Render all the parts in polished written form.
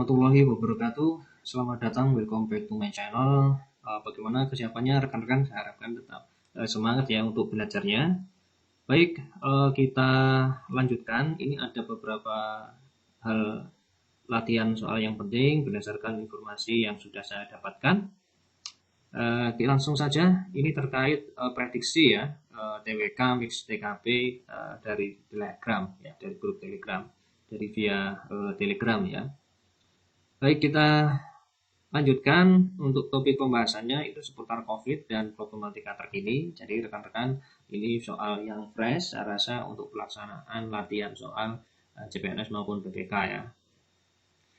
warahmatullahi wabarakatuh. Selamat datang, welcome back to my channel. Bagaimana kesiapannya rekan-rekan? Saya harapkan tetap semangat ya untuk belajarnya. Baik, kita lanjutkan. Ini ada beberapa hal latihan soal yang penting berdasarkan informasi yang sudah saya dapatkan. Langsung saja, ini terkait prediksi ya, TWK mix TKP dari Telegram ya, dari grup Telegram, dari via Telegram ya. Baik, kita lanjutkan untuk topik pembahasannya itu seputar COVID dan problematika terkini. Jadi rekan-rekan, ini soal yang fresh saya rasa untuk pelaksanaan latihan soal CPNS maupun PPK ya.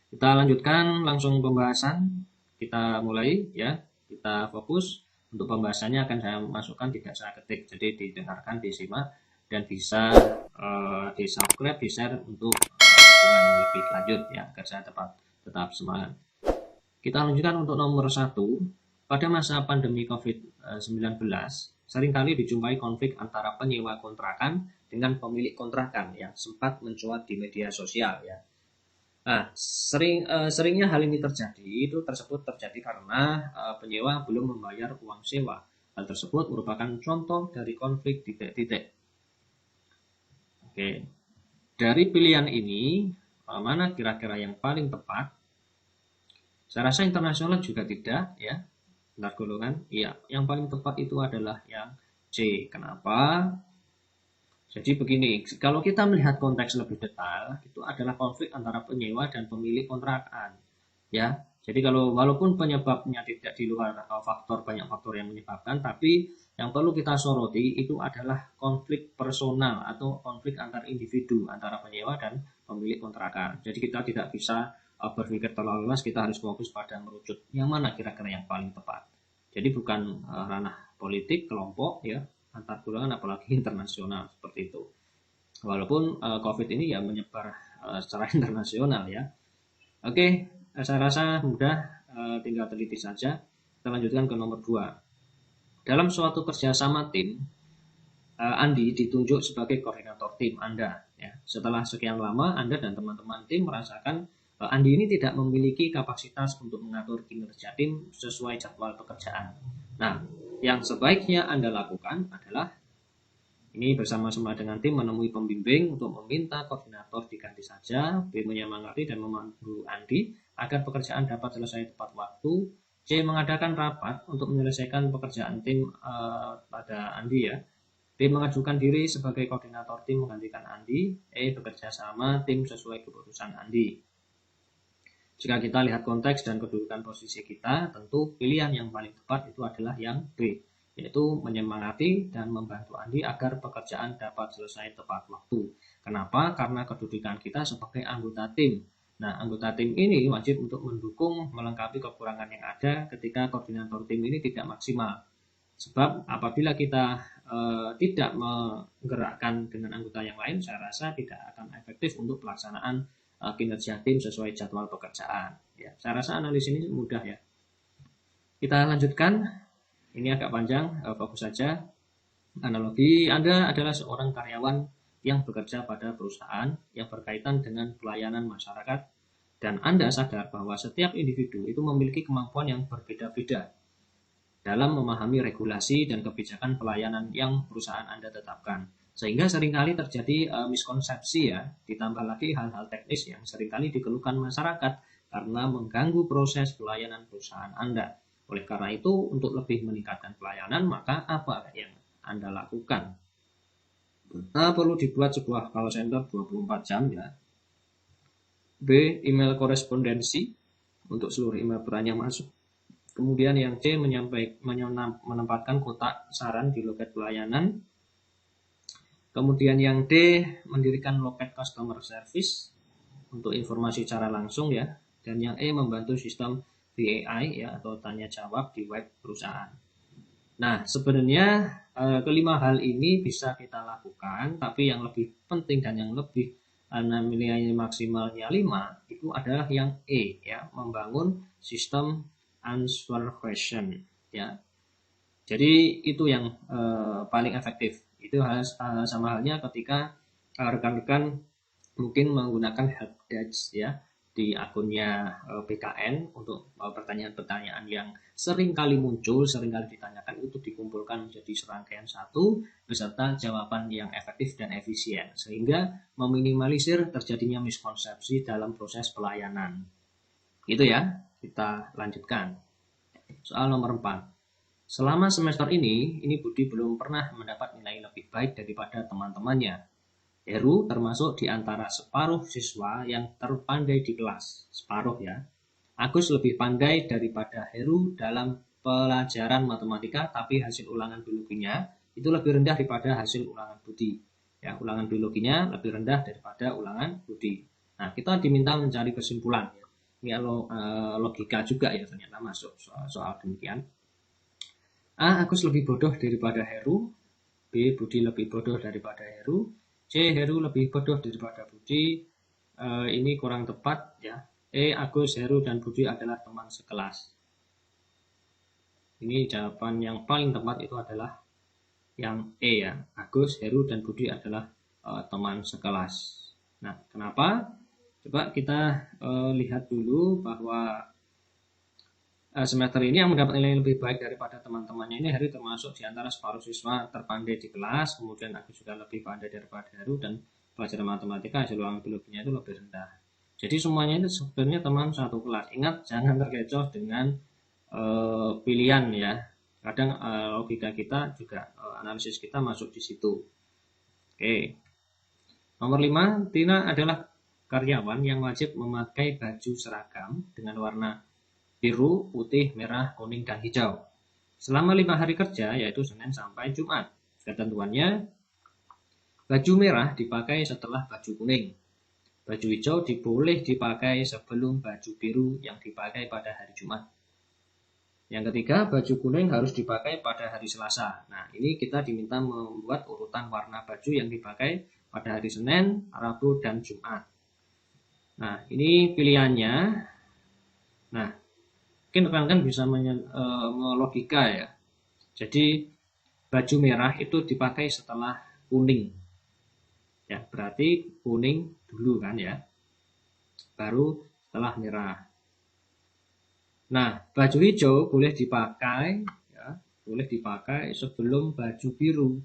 Kita lanjutkan langsung pembahasan. Kita mulai ya. Kita fokus. Untuk pembahasannya akan saya masukkan, tidak saya ketik. Jadi didengarkan, disimak, dan bisa di subscribe, di share untuk dengan lebih lanjut ya, agar saya tetap semangat. Kita lanjutkan untuk nomor 1. Pada masa pandemi COVID-19, seringkali dijumpai konflik antara penyewa kontrakan dengan pemilik kontrakan yang sempat mencuat di media sosial ya. Nah, seringnya hal ini tersebut terjadi karena penyewa belum membayar uang sewa. Hal tersebut merupakan contoh dari konflik titik-titik. Oke, dari pilihan ini, mana kira-kira yang paling tepat? Saya rasa internasional juga tidak ya. Antar golongan, iya. Yang paling tepat itu adalah yang C. Kenapa? Jadi begini, kalau kita melihat konteks lebih detail, itu adalah konflik antara penyewa dan pemilik kontrakan. Ya, jadi walaupun penyebabnya tidak di luar banyak faktor yang menyebabkan, tapi yang perlu kita soroti itu adalah konflik personal atau konflik antar individu antara penyewa dan pemilik kontrakan. Jadi kita tidak bisa berpikir terlalu luas, kita harus fokus pada merucut yang mana kira-kira yang paling tepat. Jadi bukan ranah politik, kelompok ya, antar golongan apalagi internasional seperti itu. Walaupun COVID ini ya menyebar secara internasional ya. Oke, saya rasa mudah, tinggal teliti saja. Kita lanjutkan ke nomor 2. Dalam suatu kerjasama tim, Andi ditunjuk sebagai koordinator tim Anda. Ya. Setelah sekian lama, Anda dan teman-teman tim merasakan Andi ini tidak memiliki kapasitas untuk mengatur kinerja tim sesuai jadwal pekerjaan. Nah, yang sebaiknya Anda lakukan adalah ini bersama-sama dengan tim menemui pembimbing untuk meminta koordinator diganti saja, B menyemangati dan memandu Andi agar pekerjaan dapat selesai tepat waktu, C mengadakan rapat untuk menyelesaikan pekerjaan tim pada Andi ya, D mengajukan diri sebagai koordinator tim menggantikan Andi, E bekerja sama tim sesuai keputusan Andi. Jika kita lihat konteks dan kedudukan posisi kita, tentu pilihan yang paling tepat itu adalah yang B, yaitu menyemangati dan membantu Andi agar pekerjaan dapat selesai tepat waktu. Kenapa? Karena kedudukan kita sebagai anggota tim. Nah, anggota tim ini wajib untuk mendukung, melengkapi kekurangan yang ada ketika koordinator tim ini tidak maksimal. Sebab apabila kita tidak menggerakkan dengan anggota yang lain, saya rasa tidak akan efektif untuk pelaksanaan kinerja tim sesuai jadwal pekerjaan. Ya, saya rasa analisis ini mudah ya. Kita lanjutkan. Ini agak panjang, fokus saja. Analogi, Anda adalah seorang karyawan yang bekerja pada perusahaan yang berkaitan dengan pelayanan masyarakat, dan Anda sadar bahwa setiap individu itu memiliki kemampuan yang berbeda-beda dalam memahami regulasi dan kebijakan pelayanan yang perusahaan Anda tetapkan. Sehingga seringkali terjadi miskonsepsi ya, ditambah lagi hal-hal teknis yang seringkali dikeluhkan masyarakat karena mengganggu proses pelayanan perusahaan Anda. Oleh karena itu, untuk lebih meningkatkan pelayanan, maka apa yang Anda lakukan? Perlu dibuat sebuah call center 24 jam ya. B. Email korespondensi untuk seluruh email perannya masuk. Kemudian yang C. menempatkan kotak saran di loket pelayanan. Kemudian yang D. mendirikan loket customer service untuk informasi secara langsung ya. Dan yang E. membantu sistem VAI ya, atau tanya jawab di web perusahaan. Nah, sebenarnya kelima hal ini bisa kita lakukan, tapi yang lebih penting dan yang lebih nilai maksimalnya 5 itu adalah yang E ya, membangun sistem answer question ya. Jadi itu yang paling efektif. Itu sama halnya ketika rekan-rekan mungkin menggunakan helpdesk ya, di akunnya BKN untuk pertanyaan-pertanyaan yang sering kali muncul, sering kali ditanyakan itu dikumpulkan menjadi serangkaian satu beserta jawaban yang efektif dan efisien sehingga meminimalisir terjadinya miskonsepsi dalam proses pelayanan. Itu ya, kita lanjutkan. Soal nomor 4. Selama semester ini Budi belum pernah mendapat nilai lebih baik daripada teman-temannya. Heru termasuk di antara separuh siswa yang terpandai di kelas. Separuh ya. Agus lebih pandai daripada Heru dalam pelajaran matematika, tapi hasil ulangan biologinya itu lebih rendah daripada hasil ulangan Budi. Ya, ulangan biologinya lebih rendah daripada ulangan Budi. Nah, kita diminta mencari kesimpulan. Ini logika juga ya ternyata masuk soal demikian. A. Agus lebih bodoh daripada Heru. B. Budi lebih bodoh daripada Heru. C. Heru lebih bodoh daripada Budi. Ini kurang tepat ya. E. Agus, Heru, dan Budi adalah teman sekelas. Ini jawaban yang paling tepat itu adalah yang E ya. Agus, Heru, dan Budi adalah teman sekelas. Nah, kenapa? Coba kita lihat dulu bahwa semester ini yang mendapat nilai lebih baik daripada teman-temannya ini Heru termasuk di antara separuh siswa terpandai di kelas, kemudian Agus juga lebih pandai daripada Heru, dan pelajaran matematika hasil ulangan biologinya itu lebih rendah. Jadi semuanya itu sebenarnya teman satu kelas. Ingat, jangan terkecoh dengan pilihan ya. Kadang logika kita juga analisis kita masuk di situ. Oke. Nomor 5, Tina adalah karyawan yang wajib memakai baju seragam dengan warna biru, putih, merah, kuning, dan hijau selama 5 hari kerja, yaitu Senin sampai Jumat. Ketentuannya, baju merah dipakai setelah baju kuning. Baju hijau boleh dipakai sebelum baju biru yang dipakai pada hari Jumat. Yang ketiga, baju kuning harus dipakai pada hari Selasa. Nah, ini kita diminta membuat urutan warna baju yang dipakai pada hari Senin, Rabu, dan Jumat. Nah, ini pilihannya. Nah, mungkin rekan-rekan bisa melogika ya. Jadi baju merah itu dipakai setelah kuning. Ya, berarti kuning dulu kan ya. Baru setelah merah. Nah, baju hijau boleh dipakai ya, boleh dipakai sebelum baju biru.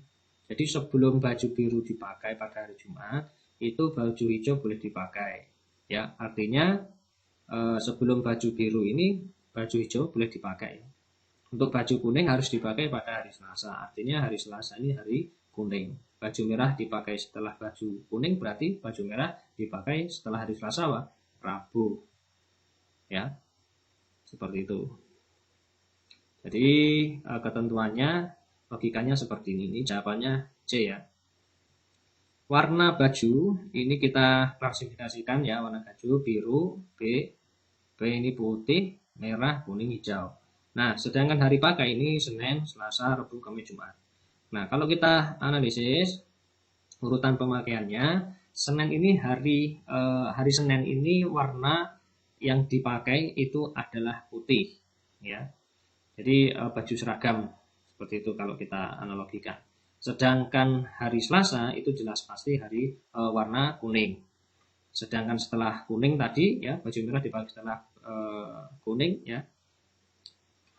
Jadi sebelum baju biru dipakai pada hari Jumat, itu baju hijau boleh dipakai. Ya, artinya sebelum baju biru ini baju hijau boleh dipakai. Untuk baju kuning harus dipakai pada hari Selasa. Artinya hari Selasa ini hari kuning. Baju merah dipakai setelah baju kuning, berarti baju merah dipakai setelah hari Selasa, Rabu. Ya, seperti itu. Jadi ketentuannya, logikanya seperti ini. Ini jawabannya C ya. Warna baju ini kita klasifikasikan ya, warna baju biru, B ini putih, merah, kuning, hijau. Nah, sedangkan hari pakai ini Senin, Selasa, Rabu, Kamis, Jumat. Nah, kalau kita analisis urutan pemakaiannya, Senin ini hari Senin ini warna yang dipakai itu adalah putih, ya. Jadi baju seragam seperti itu kalau kita analogikan. Sedangkan hari Selasa itu jelas pasti hari warna kuning. Sedangkan setelah kuning tadi ya, baju merah dipakai setelah kuning ya,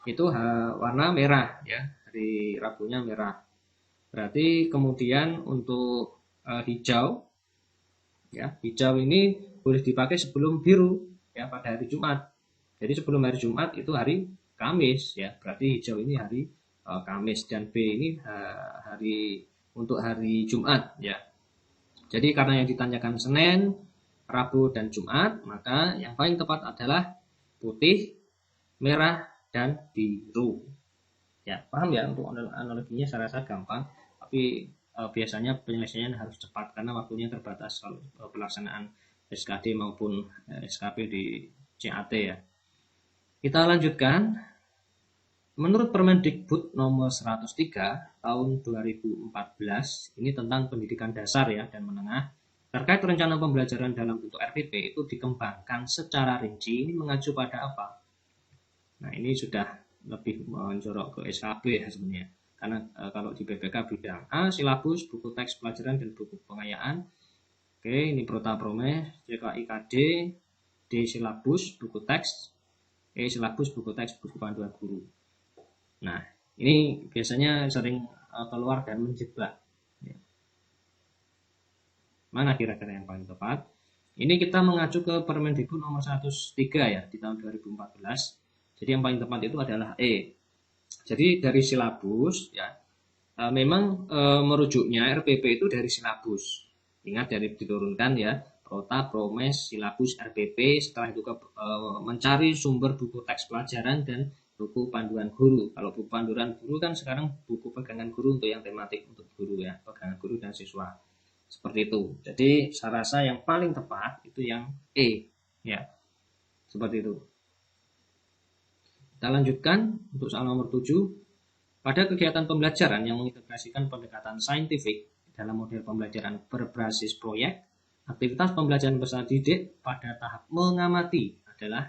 itu warna merah ya, hari Rabunya merah. Berarti kemudian untuk hijau ya, hijau ini boleh dipakai sebelum biru ya pada hari Jumat. Jadi sebelum hari Jumat itu hari Kamis ya, berarti hijau ini hari Kamis, dan B ini untuk hari Jumat ya. Jadi karena yang ditanyakan Senin, Rabu, dan Jumat, maka yang paling tepat adalah putih, merah, dan biru. Ya, paham ya untuk analoginya, saya rasa gampang, tapi biasanya penyelesaian harus cepat karena waktunya terbatas kalau pelaksanaan SKD maupun SKP di CAT ya. Kita lanjutkan. Menurut Permendikbud nomor 103 tahun 2014, ini tentang pendidikan dasar ya dan menengah, terkait rencana pembelajaran dalam bentuk RPP itu dikembangkan secara rinci. Ini mengacu pada apa? Nah, ini sudah lebih menjorok ke SKB ya sebenarnya. Karena kalau di PPK bidang A, silabus, buku teks pelajaran, dan buku pengayaan. Oke, ini Prota Promes, JKIKD. D, D. Silabus, buku teks. E. Silabus, buku teks, buku panduan guru. Nah, ini biasanya sering keluar dan menjebak. Mana kira-kira yang paling tepat? Ini kita mengacu ke Permendikbud nomor 103 ya, di tahun 2014. Jadi yang paling tepat itu adalah E. Jadi dari silabus ya, memang merujuknya RPP itu dari silabus. Ingat, dari diturunkan ya, Prota, Promes, silabus, RPP. Setelah itu mencari sumber buku teks pelajaran dan buku panduan guru. Kalau buku panduan guru kan sekarang buku pegangan guru untuk yang tematik untuk guru ya, pegangan guru dan siswa. Seperti itu. Jadi saya rasa yang paling tepat itu yang E ya. Seperti itu. Kita lanjutkan untuk soal nomor 7. Pada kegiatan pembelajaran yang mengintegrasikan pendekatan saintifik dalam model pembelajaran berbasis proyek, aktivitas pembelajaran peserta didik pada tahap mengamati adalah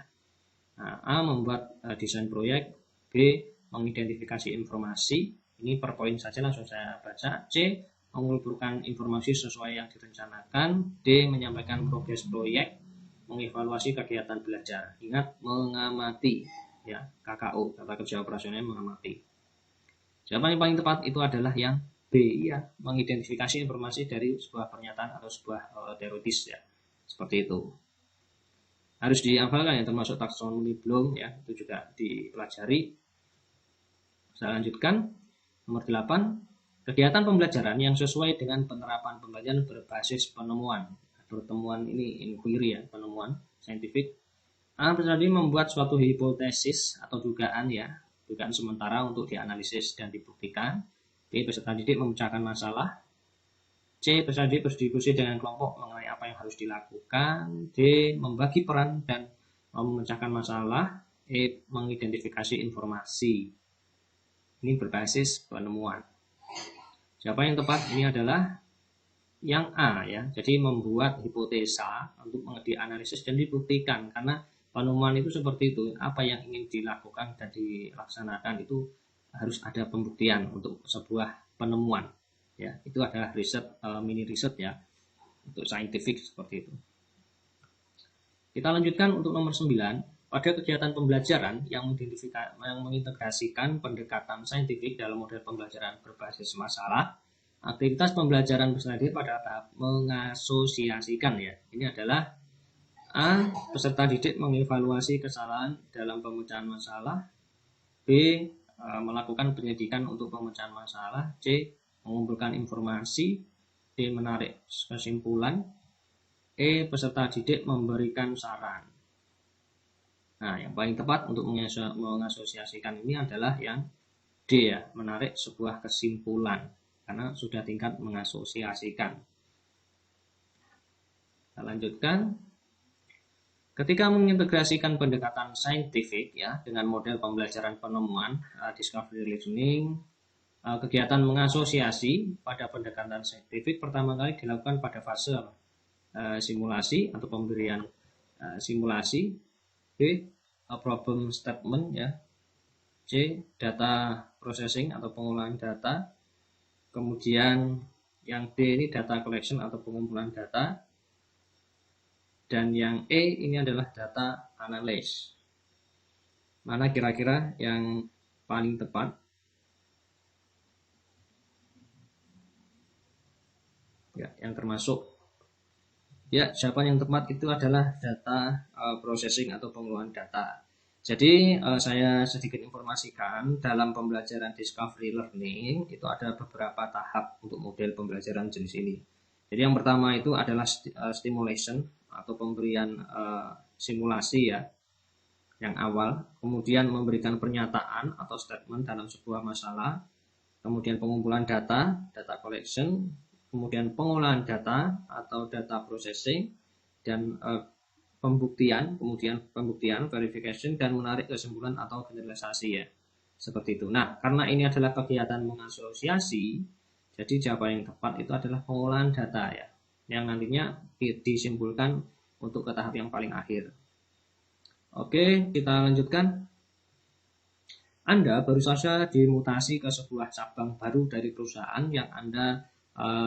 A. Membuat desain proyek, B. Mengidentifikasi informasi. Ini per poin saja, langsung saya baca. C. Mengumpulkan informasi sesuai yang direncanakan. D. Menyampaikan progres proyek. Mengevaluasi kegiatan belajar. Ingat, mengamati ya, KKO, kata kerja operasional, mengamati. Jawaban yang paling tepat itu adalah yang B ya, mengidentifikasi informasi dari sebuah pernyataan atau sebuah teoritis ya. Seperti itu. Harus dihafalkan ya, termasuk taksonomi belum ya, itu juga dipelajari. Saya lanjutkan. Nomor 8. Kegiatan pembelajaran yang sesuai dengan penerapan pembelajaran berbasis penemuan. Pertemuan ini inquiry ya, penemuan saintifik. A. Peserta didik membuat suatu hipotesis atau dugaan ya, dugaan sementara untuk dianalisis dan dibuktikan. B. Peserta didik memecahkan masalah. C. Peserta didik berdiskusi dengan kelompok mengenai apa yang harus dilakukan. D. Membagi peran dan memecahkan masalah. E. Mengidentifikasi informasi. Ini berbasis penemuan. Jawaban yang tepat ini adalah yang A ya. Jadi membuat hipotesa untuk dianalisis dan dibuktikan, karena penemuan itu seperti itu. Apa yang ingin dilakukan dan dilaksanakan itu harus ada pembuktian untuk sebuah penemuan ya. Itu adalah riset, mini riset ya, untuk saintifik seperti itu. Kita lanjutkan untuk nomor 9. Pada kegiatan pembelajaran yang mengintegrasikan pendekatan saintifik dalam model pembelajaran berbasis masalah, aktivitas pembelajaran peserta didik pada tahap mengasosiasikan ya. Ini adalah A. Peserta didik mengevaluasi kesalahan dalam pemecahan masalah. B. Melakukan penyidikan untuk pemecahan masalah. C. Mengumpulkan informasi. D. Menarik kesimpulan. E. Peserta didik memberikan saran. Nah, yang paling tepat untuk mengasosiasikan ini adalah yang D ya, menarik sebuah kesimpulan, karena sudah tingkat mengasosiasikan. Kita lanjutkan. Ketika mengintegrasikan pendekatan saintifik ya dengan model pembelajaran penemuan, discovery listening, kegiatan mengasosiasi pada pendekatan saintifik pertama kali dilakukan pada fase simulasi atau pemberian simulasi. B. Problem statement ya. C. Data processing atau pengolahan data. Kemudian yang D ini data collection atau pengumpulan data. Dan yang E ini adalah data analysis. Mana kira-kira yang paling tepat? Ya, yang termasuk ya, jawaban yang tepat itu adalah data processing atau pengolahan data. Jadi saya sedikit informasikan, dalam pembelajaran discovery learning itu ada beberapa tahap untuk model pembelajaran jenis ini. Jadi yang pertama itu adalah stimulation atau pemberian simulasi ya, yang awal. Kemudian memberikan pernyataan atau statement dalam sebuah masalah. Kemudian pengumpulan data, data collection. Kemudian pengolahan data atau data processing, dan pembuktian, kemudian pembuktian, verification, dan menarik kesimpulan atau generalisasi ya. Seperti itu. Nah, karena ini adalah kegiatan mengasosiasi, jadi jawaban yang tepat itu adalah pengolahan data ya, yang nantinya disimpulkan untuk ke tahap yang paling akhir. Oke, kita lanjutkan. Anda baru saja dimutasi ke sebuah cabang baru dari perusahaan yang Anda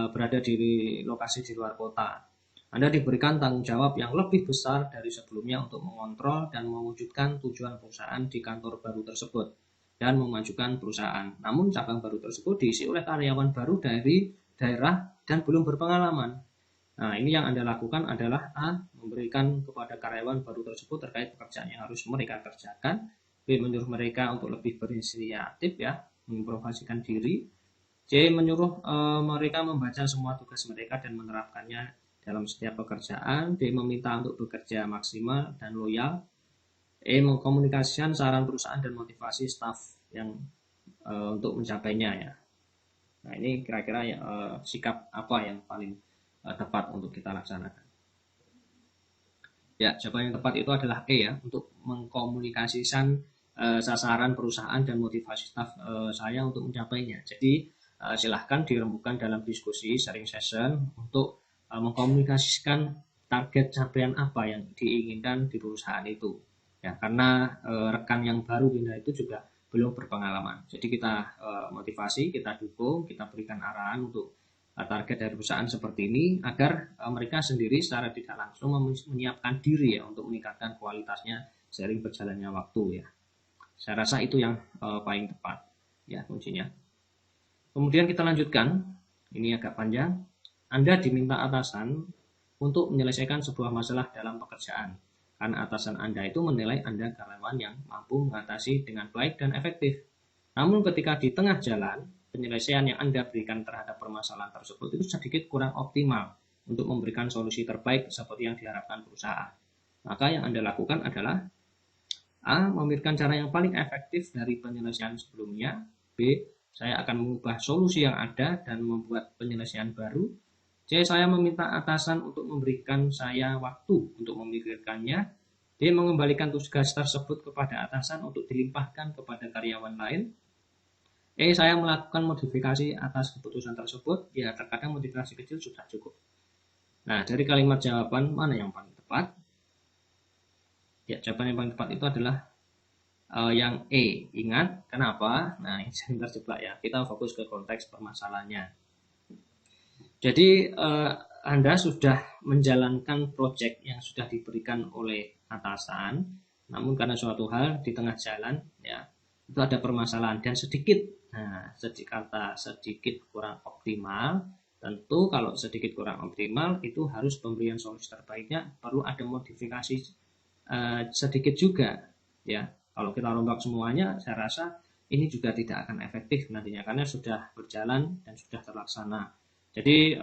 berada di lokasi di luar kota. Anda diberikan tanggung jawab yang lebih besar dari sebelumnya untuk mengontrol dan mewujudkan tujuan perusahaan di kantor baru tersebut dan memajukan perusahaan. Namun cabang baru tersebut diisi oleh karyawan baru dari daerah dan belum berpengalaman. Nah, ini yang Anda lakukan adalah A. Memberikan kepada karyawan baru tersebut terkait pekerjaan yang harus mereka kerjakan. B. Menyuruh mereka untuk lebih berinisiatif ya, mengimprovisasikan diri. C. Menyuruh mereka membaca semua tugas mereka dan menerapkannya dalam setiap pekerjaan. D. Meminta untuk bekerja maksimal dan loyal. E. Mengkomunikasikan saran perusahaan dan motivasi staf yang untuk mencapainya ya. Nah, ini kira-kira sikap apa yang paling tepat untuk kita laksanakan. Ya, jawaban yang tepat itu adalah E ya, untuk mengkomunikasikan sasaran perusahaan dan motivasi staf saya untuk mencapainya. Jadi silahkan dirembukan dalam diskusi sharing session untuk mengkomunikasikan target capaian apa yang diinginkan di perusahaan itu. Ya, karena rekan yang baru pindah itu juga belum berpengalaman. Jadi kita motivasi, kita dukung, kita berikan arahan untuk target dari perusahaan seperti ini agar mereka sendiri secara tidak langsung menyiapkan diri ya untuk meningkatkan kualitasnya seiring berjalannya waktu ya. Saya rasa itu yang paling tepat ya kuncinya. Kemudian kita lanjutkan, ini agak panjang. Anda diminta atasan untuk menyelesaikan sebuah masalah dalam pekerjaan. Karena atasan Anda itu menilai Anda karyawan yang mampu mengatasi dengan baik dan efektif. Namun ketika di tengah jalan, penyelesaian yang Anda berikan terhadap permasalahan tersebut itu sedikit kurang optimal untuk memberikan solusi terbaik seperti yang diharapkan perusahaan. Maka yang Anda lakukan adalah A. Memberikan cara yang paling efektif dari penyelesaian sebelumnya. B. Saya akan mengubah solusi yang ada dan membuat penyelesaian baru. C. Saya meminta atasan untuk memberikan saya waktu untuk memikirkannya. D. Mengembalikan tugas tersebut kepada atasan untuk dilimpahkan kepada karyawan lain. Saya melakukan modifikasi atas keputusan tersebut. Ya, terkadang modifikasi kecil sudah cukup. Nah, dari kalimat jawaban mana yang paling tepat? Ya, jawaban yang paling tepat itu adalah yang E. Ingat, kenapa? Nah, ini jangan terjebak ya. Kita fokus ke konteks permasalahannya. Jadi, Anda sudah menjalankan proyek yang sudah diberikan oleh atasan, namun karena suatu hal di tengah jalan, ya, itu ada permasalahan dan sedikit kurang optimal. Tentu kalau sedikit kurang optimal itu harus pemberian solusi terbaiknya perlu ada modifikasi sedikit juga ya. Kalau kita rombak semuanya, saya rasa ini juga tidak akan efektif nantinya karena sudah berjalan dan sudah terlaksana. Jadi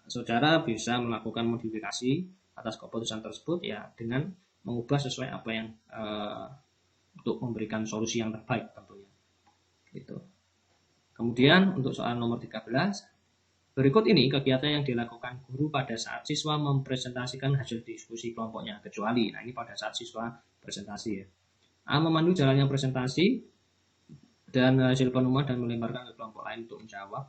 saudara bisa melakukan modifikasi atas keputusan tersebut ya dengan mengubah sesuai apa yang untuk memberikan solusi yang terbaik tentunya. Gitu. Kemudian untuk soal nomor 13, berikut ini kegiatan yang dilakukan guru pada saat siswa mempresentasikan hasil diskusi kelompoknya, kecuali, nah ini pada saat siswa presentasi ya. A. Memandu jalannya presentasi dan hasil penemuan dan melemparkan ke kelompok lain untuk menjawab.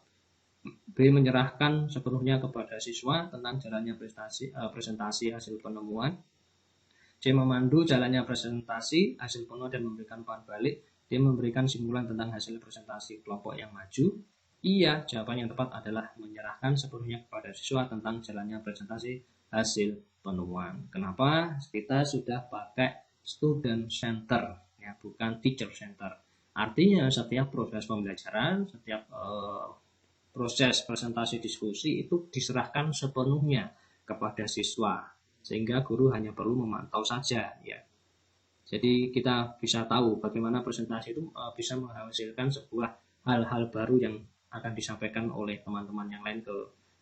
B. Menyerahkan sepenuhnya kepada siswa tentang jalannya presentasi hasil penemuan. C. Memandu jalannya presentasi hasil penemuan dan memberikan umpan balik. D. Memberikan simpulan tentang hasil presentasi kelompok yang maju. Iya, jawaban yang tepat adalah menyerahkan sepenuhnya kepada siswa tentang jalannya presentasi hasil penemuan. Kenapa? Kita sudah pakai student center, ya, bukan teacher center. Artinya setiap proses pembelajaran, setiap proses presentasi diskusi itu diserahkan sepenuhnya kepada siswa, sehingga guru hanya perlu memantau saja, ya. Jadi kita bisa tahu bagaimana presentasi itu bisa menghasilkan sebuah hal-hal baru yang akan disampaikan oleh teman-teman yang lain ke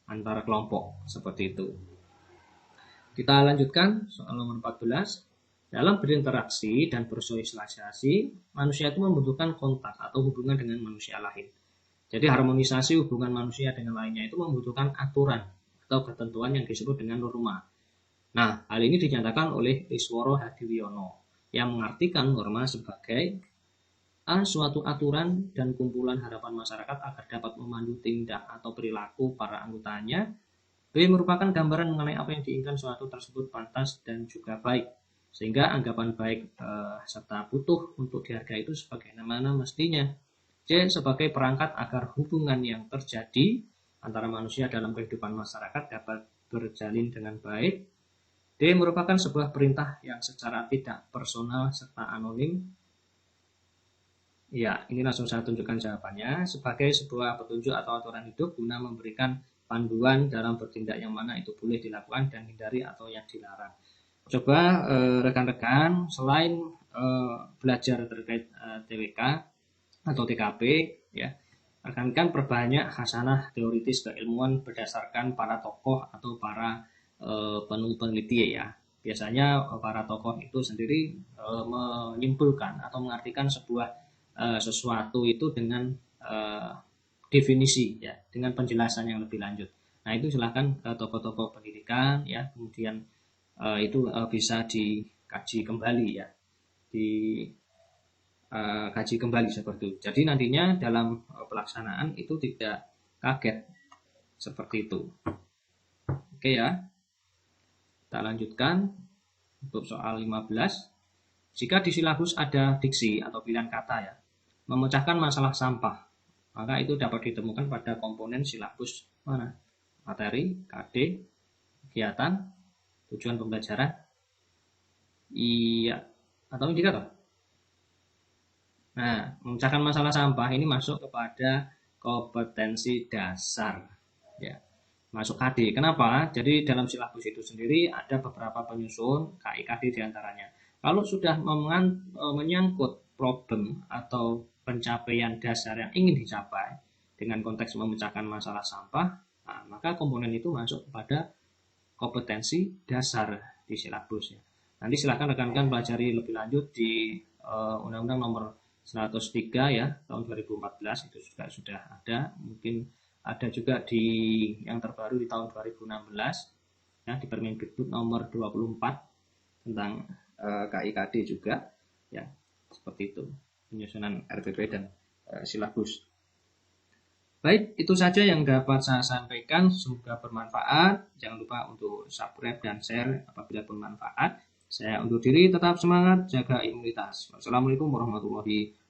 antara kelompok, seperti itu. Kita lanjutkan soal nomor 14. Dalam berinteraksi dan bersosialisasi, manusia itu membutuhkan kontak atau hubungan dengan manusia lain. Jadi harmonisasi hubungan manusia dengan lainnya itu membutuhkan aturan atau ketentuan yang disebut dengan norma. Nah, hal ini dinyatakan oleh Isworo Hadiwiono yang mengartikan norma sebagai A. Suatu aturan dan kumpulan harapan masyarakat agar dapat memandu tindak atau perilaku para anggotanya. B. Merupakan gambaran mengenai apa yang diinginkan suatu tersebut pantas dan juga baik, sehingga anggapan baik serta butuh untuk dihargai itu sebagaimana mestinya. C. Sebagai perangkat agar hubungan yang terjadi antara manusia dalam kehidupan masyarakat dapat berjalin dengan baik. D. Merupakan sebuah perintah yang secara tidak personal serta anonim. Ya, ini langsung saya tunjukkan jawabannya. Sebagai sebuah petunjuk atau aturan hidup guna memberikan panduan dalam bertindak yang mana itu boleh dilakukan dan hindari atau yang dilarang. Coba rekan-rekan selain belajar terkait TWK atau TKP, ya, rekan-rekan perbanyak khasanah teoritis keilmuan berdasarkan para tokoh atau para peneliti ya. Biasanya para tokoh itu sendiri menyimpulkan atau mengartikan sesuatu itu dengan definisi ya, dengan penjelasan yang lebih lanjut. Nah, itu silahkan tokoh-tokoh pendidikan ya, kemudian itu bisa dikaji kembali ya, dikaji kembali seperti itu. Jadi nantinya dalam pelaksanaan itu tidak kaget seperti itu. Oke ya, kita lanjutkan untuk soal 15. Jika di silabus ada diksi atau pilihan kata ya, memecahkan masalah sampah, maka itu dapat ditemukan pada komponen silabus mana? Materi, KD, kegiatan, tujuan pembelajaran, iya, atau indikator. Nah, memecahkan masalah sampah ini masuk kepada kompetensi dasar, ya, masuk KD. Kenapa? Jadi dalam silabus itu sendiri ada beberapa penyusun KIKD diantaranya. Kalau sudah menyangkut problem atau pencapaian dasar yang ingin dicapai dengan konteks memecahkan masalah sampah, nah, maka komponen itu masuk kepada kompetensi dasar di silabus ya. Nanti silahkan rekan-rekan pelajari lebih lanjut di Undang-Undang Nomor 103 ya tahun 2014 itu juga sudah ada. Mungkin ada juga di yang terbaru di tahun 2016 ya, di Permendikbud Nomor 24 tentang KIKD juga ya, seperti itu penyusunan RPP dan silabus. Baik, itu saja yang dapat saya sampaikan. Semoga bermanfaat. Jangan lupa untuk subscribe dan share apabila bermanfaat. Saya undur diri, tetap semangat, jaga imunitas. Wassalamualaikum warahmatullahi wabarakatuh.